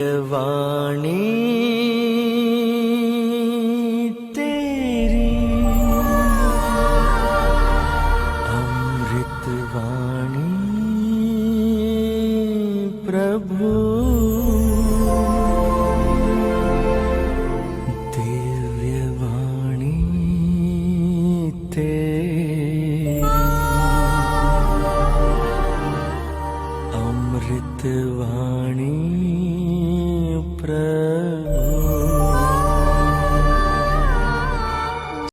वाणी तेरी अमृत वाणी प्रभु दिव्य वाणी तेरी अमृत वाणी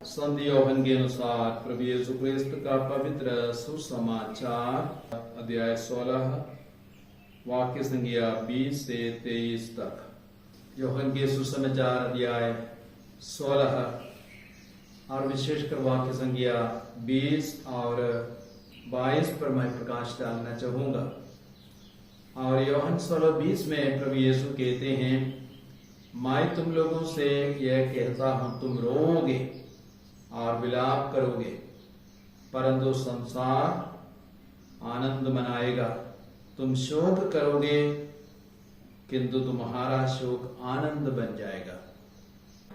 संत यूहन्ना के अनुसार प्रभु यीशु क्रिस्त का पवित्र सुसमाचार अध्याय 16 वाक्य संख्या 20 से 23 तक। यूहन्ना के सुसमाचार अध्याय 16 और विशेषकर वाक्य संख्या 20 और 22 पर मैं प्रकाश डालना चाहूंगा। और यूहन्ना 16:20 में प्रभु यीशु कहते हैं, मैं तुम लोगों से यह कहता हूं, तुम रोओगे और विलाप करोगे, परंतु संसार आनंद मनाएगा। तुम शोक करोगे, किंतु तुम्हारा शोक आनंद बन जाएगा।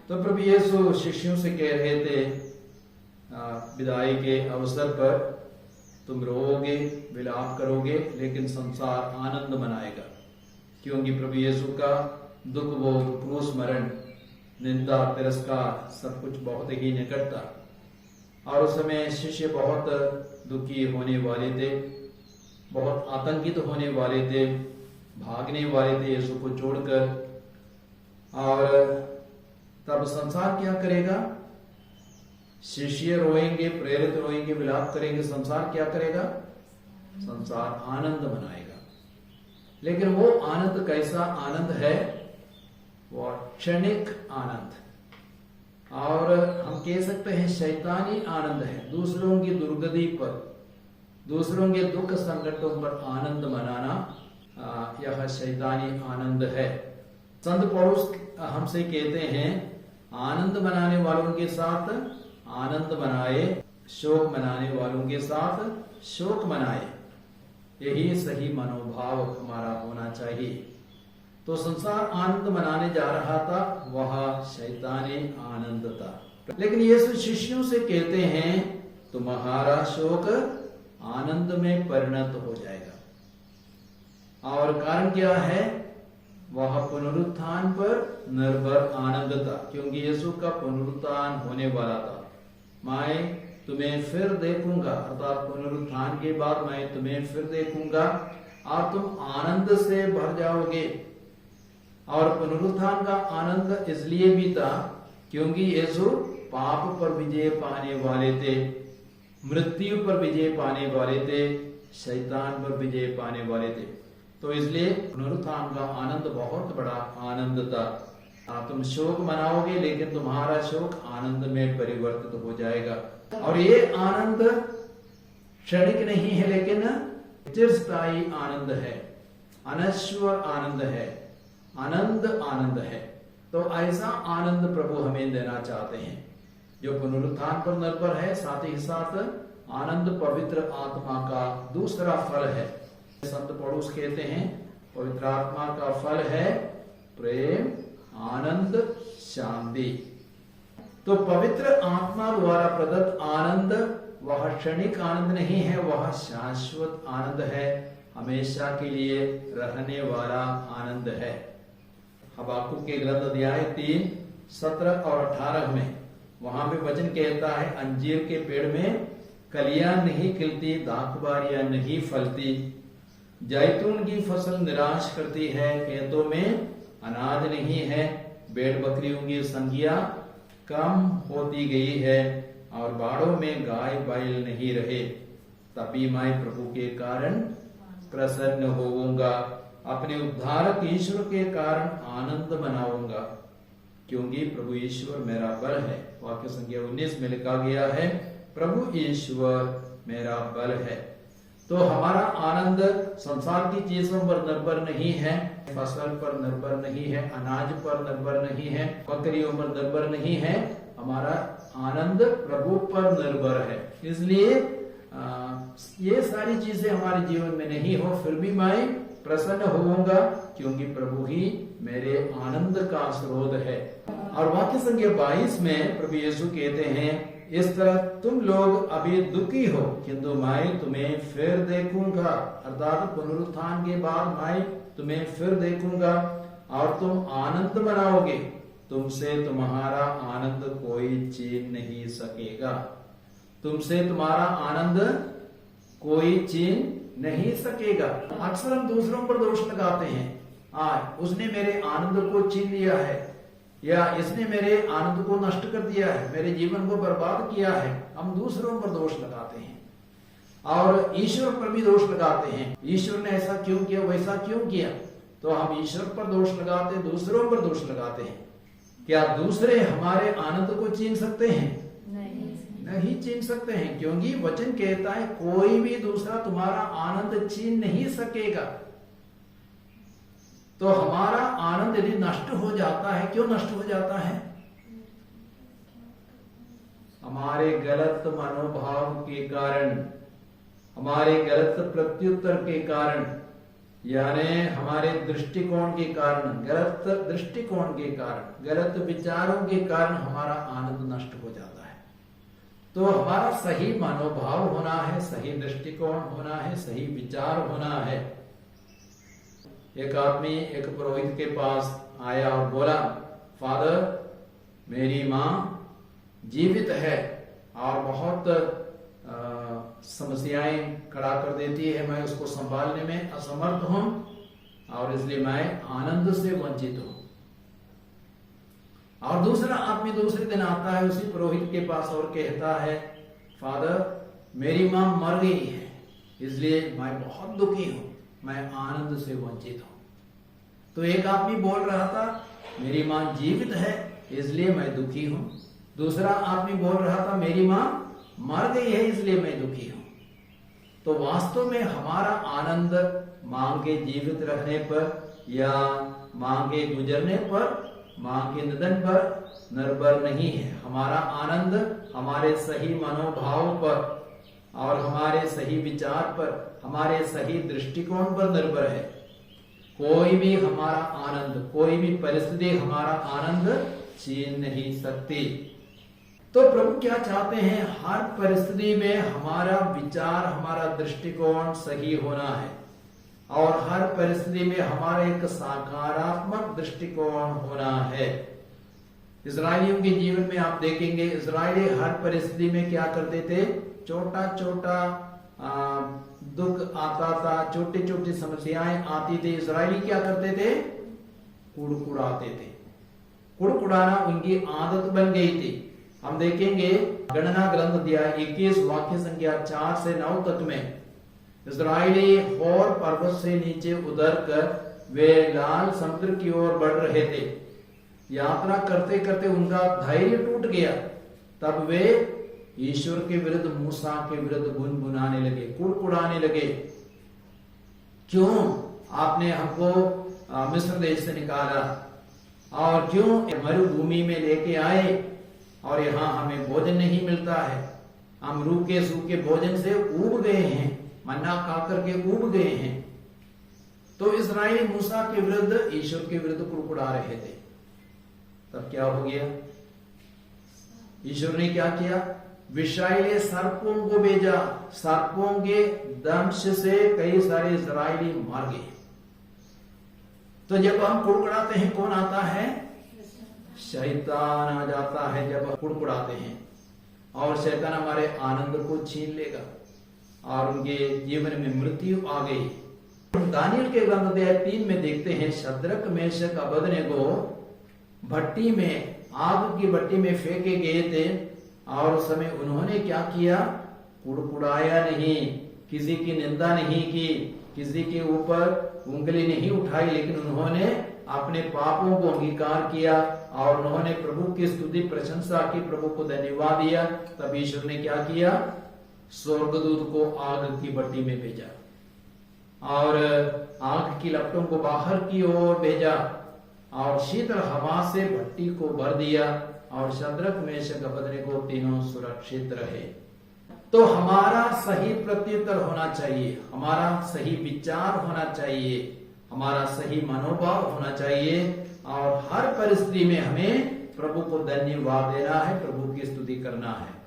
तो प्रभु यीशु शिष्यों से कह रहे थे विदाई के अवसर पर, तुम रोओगे, विलाप करोगे, लेकिन संसार आनंद मनाएगा। क्योंकि प्रभु यीशु का दुख भोग, क्रूस मरण, निंदा, तिरस्कार सब कुछ बहुत ही निकट था। और उस समय शिष्य बहुत दुखी होने वाले थे, बहुत आतंकित होने वाले थे, भागने वाले थे यीशु को छोड़कर। और तब संसार क्या करेगा? शिष्य रोएंगे, प्रेरित रोएंगे, विलाप करेंगे, संसार क्या करेगा? संसार आनंद मनाएगा। लेकिन वो आनंद कैसा आनंद है? वो क्षणिक आनंद, और हम कह सकते हैं शैतानी आनंद है। दूसरों की दुर्गति पर, दूसरों के दुख संकटों पर आनंद मनाना, यह शैतानी आनंद है। संत पौलुस हमसे कहते हैं, आनंद मनाने वालों के साथ आनंद मनाए, शोक मनाने वालों के साथ शोक मनाए। यही सही मनोभाव हमारा होना चाहिए। तो संसार आनंद मनाने जा रहा था, वह शैतानी आनंद था। लेकिन यीशु शिष्यों से कहते हैं, तुम्हारा शोक आनंद में परिणत हो जाएगा। और कारण क्या है? वह पुनरुत्थान पर निर्भर आनंद था। क्योंकि यीशु का पुनरुत्थान होने वाला था। मैं तुम्हें फिर देखूंगा, अर्थात पुनरुत्थान के बाद मैं तुम्हें फिर देखूंगा और तुम आनंद से भर जाओगे। और पुनरुत्थान का आनंद इसलिए भी था क्योंकि यीशु पाप पर विजय पाने वाले थे, मृत्यु पर विजय पाने वाले थे, शैतान पर विजय पाने वाले थे। तो इसलिए पुनरुत्थान का आनंद बहुत बड़ा आनंद था। तुम शोक मनाओगे, लेकिन तुम्हारा शोक आनंद में परिवर्तित हो जाएगा। और ये आनंद क्षणिक नहीं है, लेकिन चिरस्थायी आनंद है, अनश्वर आनंद है, आनंद आनंद है। तो ऐसा आनंद प्रभु हमें देना चाहते हैं, जो पुनरुत्थान पर निर्भर है। साथ ही साथ आनंद पवित्र आत्मा का दूसरा फल है। संत पौलुस कहते हैं, पवित्र आत्मा का फल है प्रेम, आनंद, शांति। तो पवित्र आत्मा द्वारा प्रदत्त आनंद वह क्षणिक आनंद नहीं है, वह शाश्वत आनंद है, हमेशा के लिए रहने वाला आनंद है। हबाकुक के ग्रंथ अध्याय 3, 17 और 18 में वहां पे वचन कहता है, अंजीर के पेड़ में कलियां नहीं खिलती, दाखबारियां नहीं फलती, जैतून की फसल निराश करती है, खेतों में अनाज नहीं है, भेड़ बकरियों की संख्या कम होती गई है और बाड़ों में गाय बैल नहीं रहे। तभी मैं प्रभु के कारण प्रसन्न होऊंगा, अपने उद्धारक ईश्वर के कारण आनंद मनाऊंगा, क्योंकि प्रभु ईश्वर मेरा बल है। वाक्य संख्या 19 में लिखा गया है, प्रभु ईश्वर मेरा बल है। तो हमारा आनंद संसार की चीजों पर निर्भर नहीं है, फसल पर निर्भर नहीं है, अनाज पर निर्भर नहीं है, बकरियों पर निर्भर नहीं है। हमारा आनंद प्रभु पर निर्भर है। इसलिए ये सारी चीजें हमारे जीवन में नहीं हो, फिर भी मैं प्रसन्न होऊंगा क्योंकि प्रभु ही मेरे आनंद का स्रोत है। और वाक्य संख्या 22 में प्रभु यीशु कहते हैं, इस तरह तुम लोग अभी दुखी हो, किंतु मैं तुम्हें फिर देखूंगा। अर्थात पुनरुत्थान के बाद मैं तुम्हें फिर देखूंगा और तुम आनंद मनाओगे। तुमसे तुम्हारा आनंद कोई छीन नहीं सकेगा। तुमसे तुम्हारा आनंद कोई छीन नहीं सकेगा। अक्सर हम दूसरों पर दोष लगाते हैं, उसने मेरे आनंद को छीन लिया है, या इसने मेरे आनंद को नष्ट कर दिया है, मेरे जीवन को बर्बाद किया है। हम दूसरों पर दोष लगाते हैं और ईश्वर पर भी दोष लगाते हैं। ईश्वर ने ऐसा क्यों किया, वैसा क्यों किया, तो हम ईश्वर पर दोष लगाते हैं, दूसरों पर दोष लगाते हैं। क्या दूसरे हमारे आनंद को छीन सकते हैं? नहीं छीन सकते हैं, क्योंकि वचन कहता है कोई भी दूसरा तुम्हारा आनंद छीन नहीं सकेगा। तो हमारा आनंद यदि नष्ट हो जाता है, क्यों नष्ट हो जाता है? हमारे गलत मनोभाव के कारण, हमारे गलत प्रत्युत्तर के कारण, यानी हमारे दृष्टिकोण के कारण, गलत दृष्टिकोण के कारण, गलत विचारों के कारण हमारा आनंद नष्ट हो जाता है। तो हमारा सही मनोभाव होना है, सही दृष्टिकोण होना है, सही विचार होना है। एक आदमी एक पुरोहित के पास आया और बोला, फादर मेरी माँ जीवित है और बहुत समस्याएं खड़ा कर देती है, मैं उसको संभालने में असमर्थ हूं और इसलिए मैं आनंद से वंचित हूं। और दूसरा आदमी दूसरे दिन आता है उसी पुरोहित के पास और कहता है, फादर मेरी माँ मर गई है, इसलिए मैं बहुत दुखी हूं, मैं आनंद से वंचित हूं। तो एक आदमी बोल रहा था मेरी माँ जीवित है इसलिए मैं दुखी हूं, दूसरा आदमी बोल रहा था मेरी माँ मर गई है इसलिए मैं दुखी हूं। तो वास्तव में हमारा आनंद माँ के जीवित रहने पर या माँ के गुजरने पर, माँ के निधन पर निर्भर नहीं है। हमारा आनंद हमारे सही मनोभाव पर और हमारे सही विचार पर, हमारे सही दृष्टिकोण पर निर्भर है। कोई भी हमारा आनंद, कोई भी परिस्थिति हमारा आनंद छीन नहीं सकती। तो प्रभु क्या चाहते हैं? हर परिस्थिति में हमारा विचार, हमारा दृष्टिकोण सही होना है और हर परिस्थिति में हमारा एक सकारात्मक दृष्टिकोण होना है। इजरायलियों के जीवन में आप देखेंगे, इजरायली हर परिस्थिति में क्या करते थे? छोटा छोटा दुख आता था, छोटी छोटी समस्याएं आती थी, इजरायली क्या करते थे? कुड़कुड़ाते थे। कुड़कुड़ाना उनकी आदत बन गई थी। हम देखेंगे गणना ग्रंथ अध्याय 21 वाक्य संख्या 4 से 9 तक में, इजरायली होर पर्वत से नीचे उतर कर वे लाल समुद्र की ओर बढ़ रहे थे। यात्रा करते करते उनका धैर्य टूट गया। तब वे ईश्वर के विरुद्ध, मूसा के विरुद्ध गुनगुनाने लगे, कुड़कुड़ाने लगे। क्यों आपने हमको मिस्र देश से निकाला और क्यों मरुभूमि में लेके आए और यहाँ हमें भोजन नहीं मिलता है, हम रूखे सूखे भोजन से ऊब गए हैं, मन्ना खा करके ऊब गए हैं। तो इस्राएली मूसा के विरुद्ध, ईश्वर के विरुद्ध कुड़कुड़ा रहे थे। तब क्या हो गया? ईश्वर ने क्या किया? विषैले सर्पों को भेजा, सर्पों के दंश से कई सारे इस्राएली मर गए। तो जब हम कुड़कुड़ाते हैं कौन आता है? शैतान आ जाता है जब हम कुड़कुड़ाते हैं, और शैतान हमारे आनंद को छीन लेगा और उनके जीवन में मृत्यु आ गई। दानियल के ग्रंथ अध्याय 3 में देखते हैं, शद्रक मेशक अबेदनेगो भट्टी में, आग की भट्टी में फेंके गए थे और उस समय उन्होंने क्या किया? कुड़कुड़ाया नहीं, किसी की निंदा नहीं की, किसी के ऊपर उंगली नहीं उठाई, लेकिन उन्होंने अपने पापों को अंगीकार किया और उन्होंने प्रभु की स्तुति प्रशंसा की, प्रभु को धन्यवाद दिया। तब ईश्वर ने क्या किया? स्वर्गदूत को आग की भट्टी में भेजा और आग की लपटों को बाहर की ओर भेजा और शीतल हवा से भट्टी को भर दिया और शद्रक मेशक अबेदनेगो तीनों सुरक्षित रहे। तो हमारा सही प्रत्युत्तर होना चाहिए, हमारा सही विचार होना चाहिए, हमारा सही मनोभाव होना चाहिए और हर परिस्थिति में हमें प्रभु को धन्यवाद देना है, प्रभु की स्तुति करना है।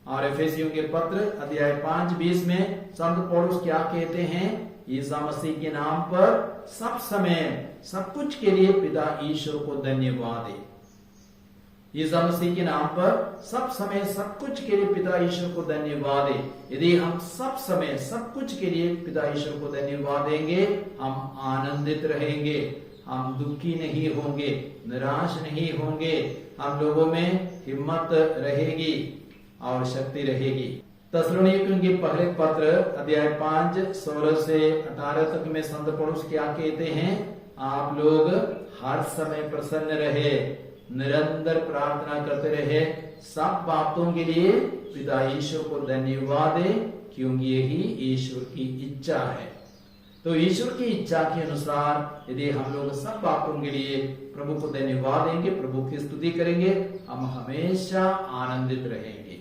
और एफेसियों के पत्र अध्याय 5:20 में संत पौलुस क्या कहते हैं? ईसा मसीह के नाम पर सब समय सब कुछ के लिए पिता ईश्वर को धन्यवाद दे। ईसा मसीह के नाम पर सब समय सब कुछ के लिए पिता ईश्वर को धन्यवाद दे। यदि हम सब समय सब कुछ के लिए पिता ईश्वर को धन्यवाद देंगे, हम आनंदित रहेंगे, हम दुखी नहीं होंगे, निराश नहीं होंगे, हम लोगों में हिम्मत रहेगी और शक्ति रहेगी। तस्सलुनीकियों के पहले पत्र अध्याय 5:16 से 18 तक में संत पौलुस क्या कहते हैं? आप लोग हर समय प्रसन्न रहे, निरंतर प्रार्थना करते रहे, सब बातों के लिए पिता ईश्वर को धन्यवाद दे, क्योंकि यही ईश्वर की इच्छा है। तो ईश्वर की इच्छा के अनुसार यदि हम लोग सब बातों के लिए प्रभु को धन्यवाद देंगे, प्रभु की स्तुति करेंगे, हम हमेशा आनंदित रहेंगे।